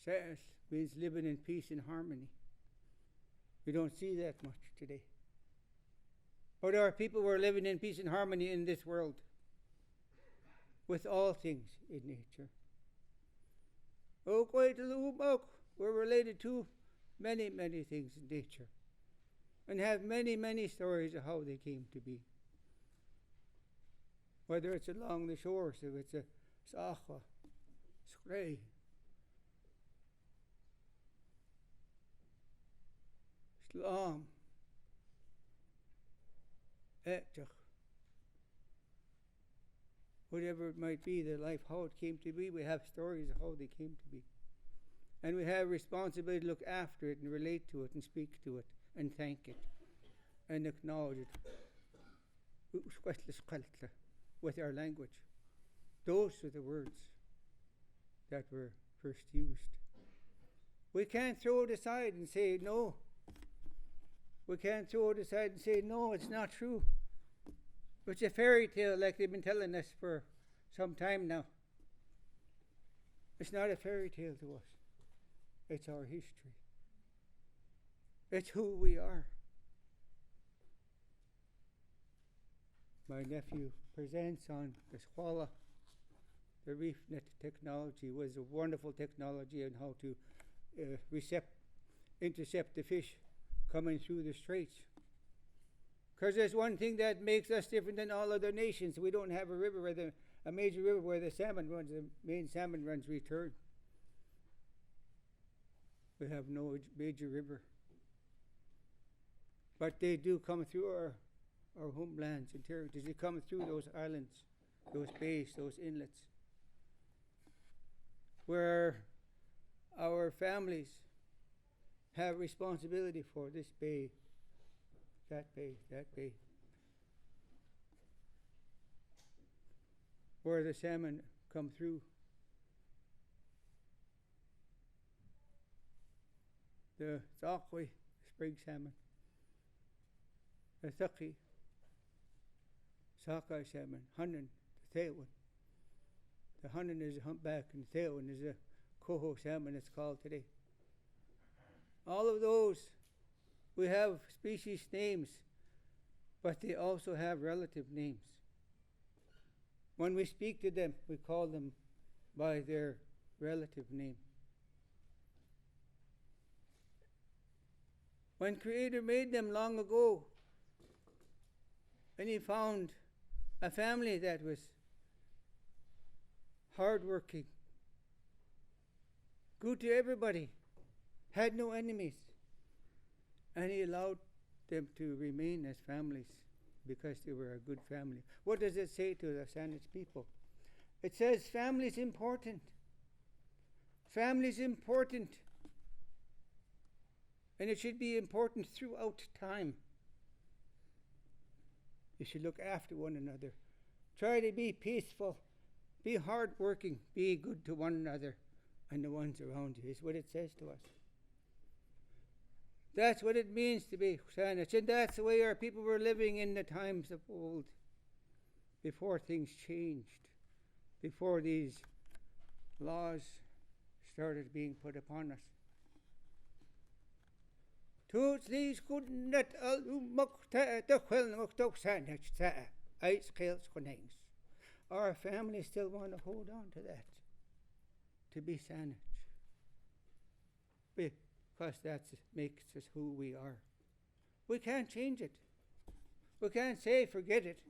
Says means living in peace and harmony. We don't see that much today. But there are people who are living in peace and harmony in this world with all things in nature. We're related to many, many things in nature and have many, many stories of how they came to be. Whether it's along the shores, if it's a Sacha, Scray, Slam, Etchach, whatever it might be, their life, how it came to be, we have stories of how they came to be. And we have responsibility to look after it and relate to it and speak to it and thank it and acknowledge it with our language. Those are the words that were first used. We can't throw it aside and say no. We can't throw it aside and say no, it's not true. It's a fairy tale like they've been telling us for some time now. It's not a fairy tale to us. It's our history. It's who we are. My nephew presents on the Squala. The reef net technology was a wonderful technology on how to intercept the fish coming through the straits. Because there's one thing that makes us different than all other nations. We don't have a river a major river where the salmon runs, the main salmon runs return. We have no major river. But they do come through our homelands and territories. They come through those islands, those bays, those inlets, where our families have responsibility for this bay, that bay, that bay, where the salmon come through. The Zaqui, spring salmon, the Thaki, Sockeye salmon, Hunnan, the tail one. The Hunnan is a humpback and the tail one is a coho salmon, it's called today. All of those, we have species names, but they also have relative names. When we speak to them, we call them by their relative name. When Creator made them long ago, and He found a family that was hardworking, good to everybody, had no enemies, and He allowed them to remain as families because they were a good family. What does it say to the Saanich people? It says family is important. Family is important. And it should be important throughout time. You should look after one another. Try to be peaceful. Be hardworking. Be good to one another and the ones around you, is what it says to us. That's what it means to be Saanich. And that's the way our people were living in the times of old, before things changed, before these laws started being put upon us. Our family still want to hold on to that, to be Saanich, because that makes us who we are. We can't change it. We can't say forget it.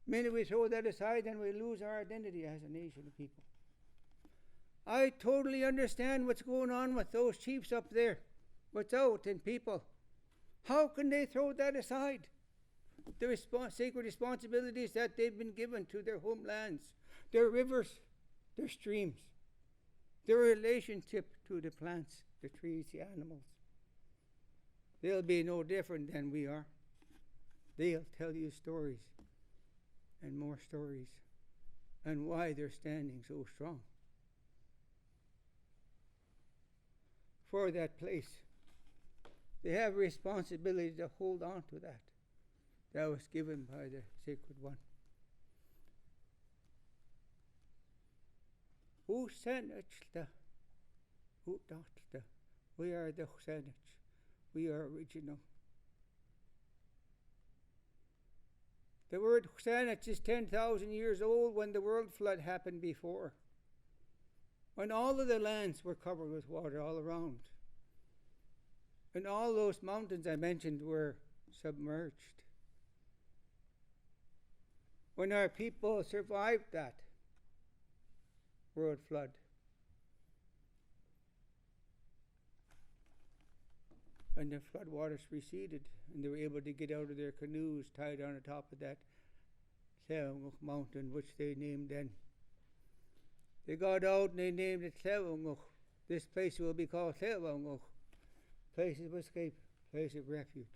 The minute we throw that aside, then we lose our identity as a nation of people. I totally understand what's going on with those chiefs up there, without and people. How can they throw that aside? The sacred responsibilities that they've been given to their homelands, their rivers, their streams, their relationship to the plants, the trees, the animals. They'll be no different than we are. They'll tell you stories and more stories and why they're standing so strong for that place. They have a responsibility to hold on to that was given by the Sacred One. Who Saanich Who not the? We are the Husanich. We are original. The word Husanich is 10,000 years old when the world flood happened before. When all of the lands were covered with water all around. And all those mountains I mentioned were submerged. When our people survived that world flood, and the flood waters receded, and they were able to get out of their canoes tied on the top of that Tlewanguk mountain, which they named then. They got out and they named it Tlewanguk. This place will be called Tlewanguk, place of escape, place of refuge.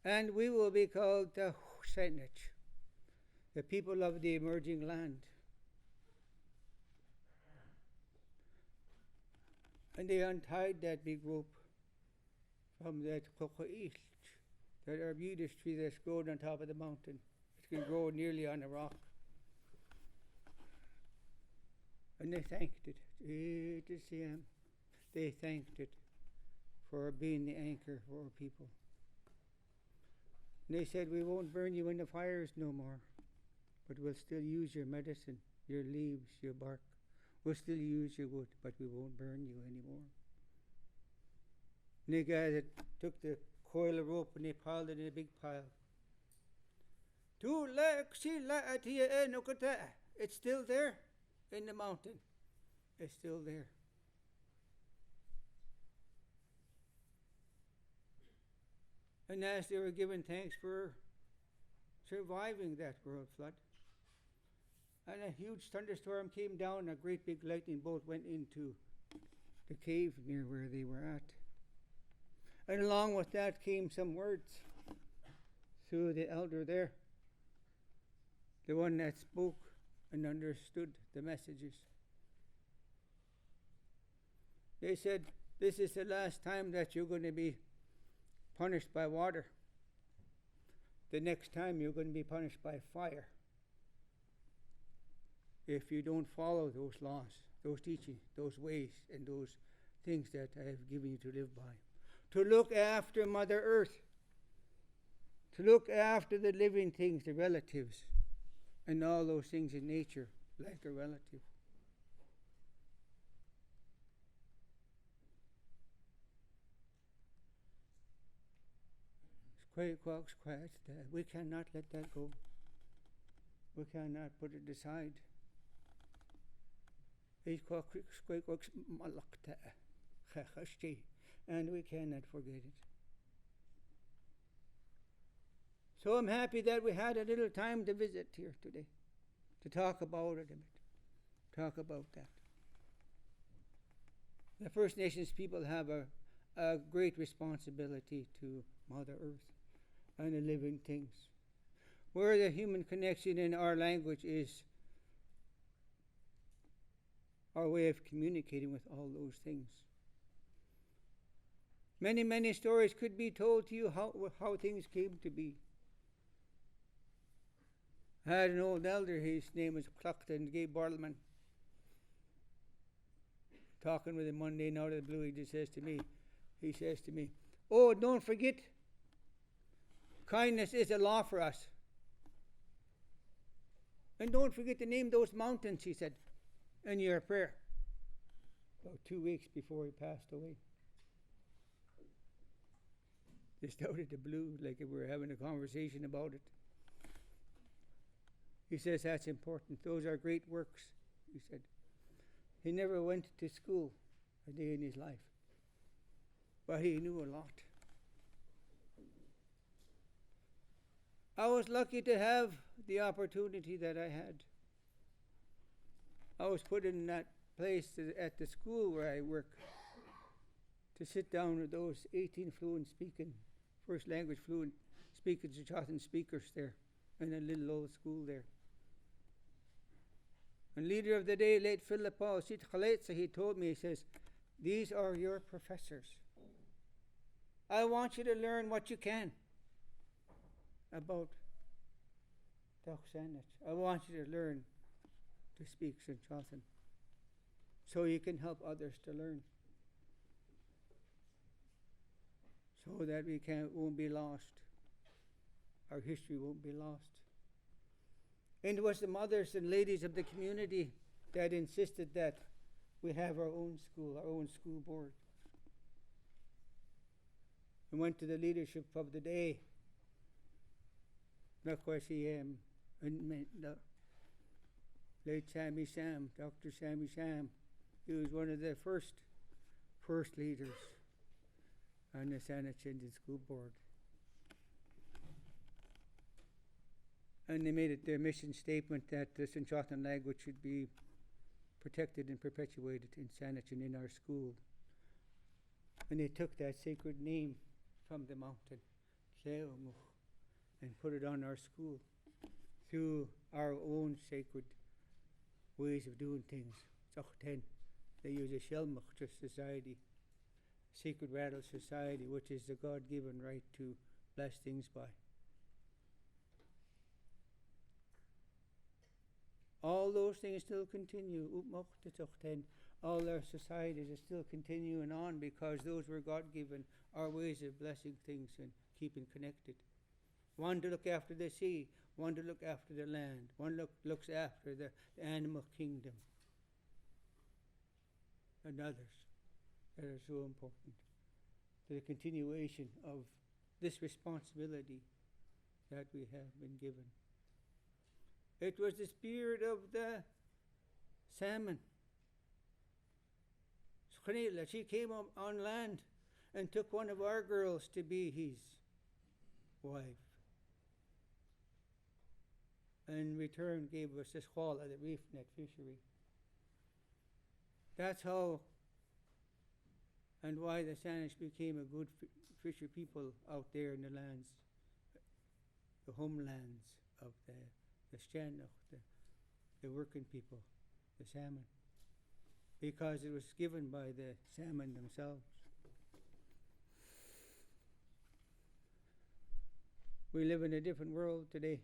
And we will be called the Husanich, the people of the emerging land. And they untied that big rope from that cocoa-ilch, that arbutus tree that's grown on top of the mountain. It can grow nearly on a rock. And they thanked it. They thanked it for being the anchor for our people. And they said, we won't burn you in the fires no more, but we'll still use your medicine, your leaves, your bark. We'll still use your wood, but we won't burn you anymore. And they gathered, took the coil of rope and they piled it in a big pile. It's still there in the mountain. It's still there. And as they were giving thanks for surviving that world flood, and a huge thunderstorm came down, a great big lightning bolt went into the cave near where they were at. And along with that came some words through the elder there, the one that spoke and understood the messages. They said, this is the last time that you're going to be punished by water. The next time you're going to be punished by fire. If you don't follow those laws, those teachings, those ways, and those things that I have given you to live by. To look after Mother Earth. To look after the living things, the relatives, and all those things in nature, like a relative. We cannot let that go. We cannot put it aside. And we cannot forget it. So I'm happy that we had a little time to visit here today, to talk about it a bit, talk about that. The First Nations people have a great responsibility to Mother Earth and the living things. Where the human connection in our language is our way of communicating with all those things. Many, many stories could be told to you how things came to be. I had an old elder, his name was Cluckton Gay Bartleman. Talking with him one day out of the blue, he says to me, oh, don't forget, kindness is a law for us. And don't forget to name those mountains, he said, in your prayer. About 2 weeks before he passed away. Just out of the blue, like if we were having a conversation about it. He says that's important. Those are great works, he said. He never went to school a day in his life, but he knew a lot. I was lucky to have the opportunity that I had. I was put in that place at the school where I work to sit down with those 18 fluent speaking, first language fluent speaking Choctaw speakers there in a little old school there. And leader of the day, late Philip Paul, he told me, he says, these are your professors. I want you to learn what you can about Doxanich. I want you to learn to speak Choctaw so you can help others to learn. so that won't be lost. Our history won't be lost. And it was the mothers and ladies of the community that insisted that we have our own school board. We went to the leadership of the day. Of course, the late Sammy Sam, Dr. Sammy Sam, he was one of the first leaders on the Sanatchindan School Board. And they made it their mission statement that the Sanchatan language should be protected and perpetuated in Sanachin in our school. And they took that sacred name from the mountain, Tleomuch, and put it on our school through our own sacred ways of doing things. They use a Shelmach society, sacred rattle society, which is the God-given right to bless things by. All those things still continue. All our societies are still continuing on because those were God-given, our ways of blessing things and keeping connected. One to look after the sea, one to look after the land, one looks after the animal kingdom, and others that are so important to the continuation of this responsibility that we have been given. It was the spirit of the salmon. She came on land and took one of our girls to be his wife. And in return gave us this haul at the reef net fishery. That's how and why the Sanish became a good fisher people out there in the lands, the homelands of the Shannoch, the working people, the salmon, because it was given by the salmon themselves. We live in a different world today,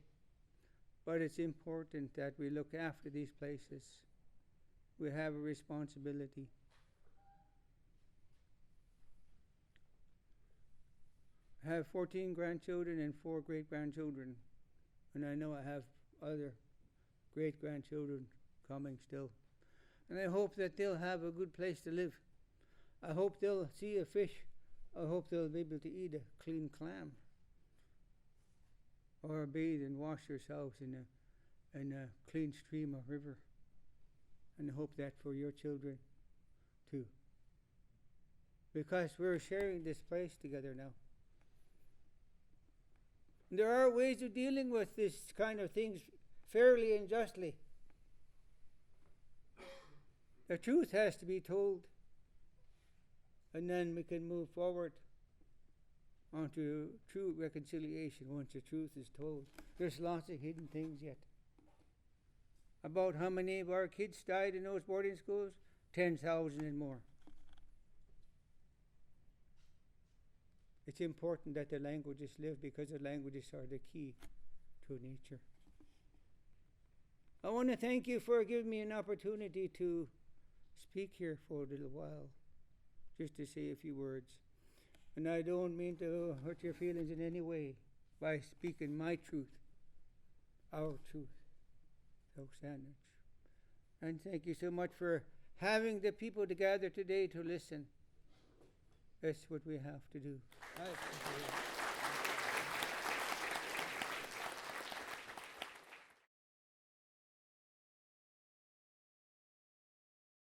but it's important that we look after these places. We have a responsibility. I have 14 grandchildren and 4 great-grandchildren, and I know I have other great-grandchildren coming still. And I hope that they'll have a good place to live. I hope they'll see a fish. I hope they'll be able to eat a clean clam, or bathe and wash themselves in a clean stream or river. And I hope that for your children too. Because we're sharing this place together now. And there are ways of dealing with this kind of things fairly and justly. The truth has to be told, and then we can move forward onto true reconciliation once the truth is told. There's lots of hidden things yet. About how many of our kids died in those boarding schools? 10,000 and more. It's important that the languages live because the languages are the key to nature. I want to thank you for giving me an opportunity to speak here for a little while, just to say a few words. And I don't mean to hurt your feelings in any way by speaking my truth, our truth. And thank you so much for having the people together today to listen. That's what we have to do.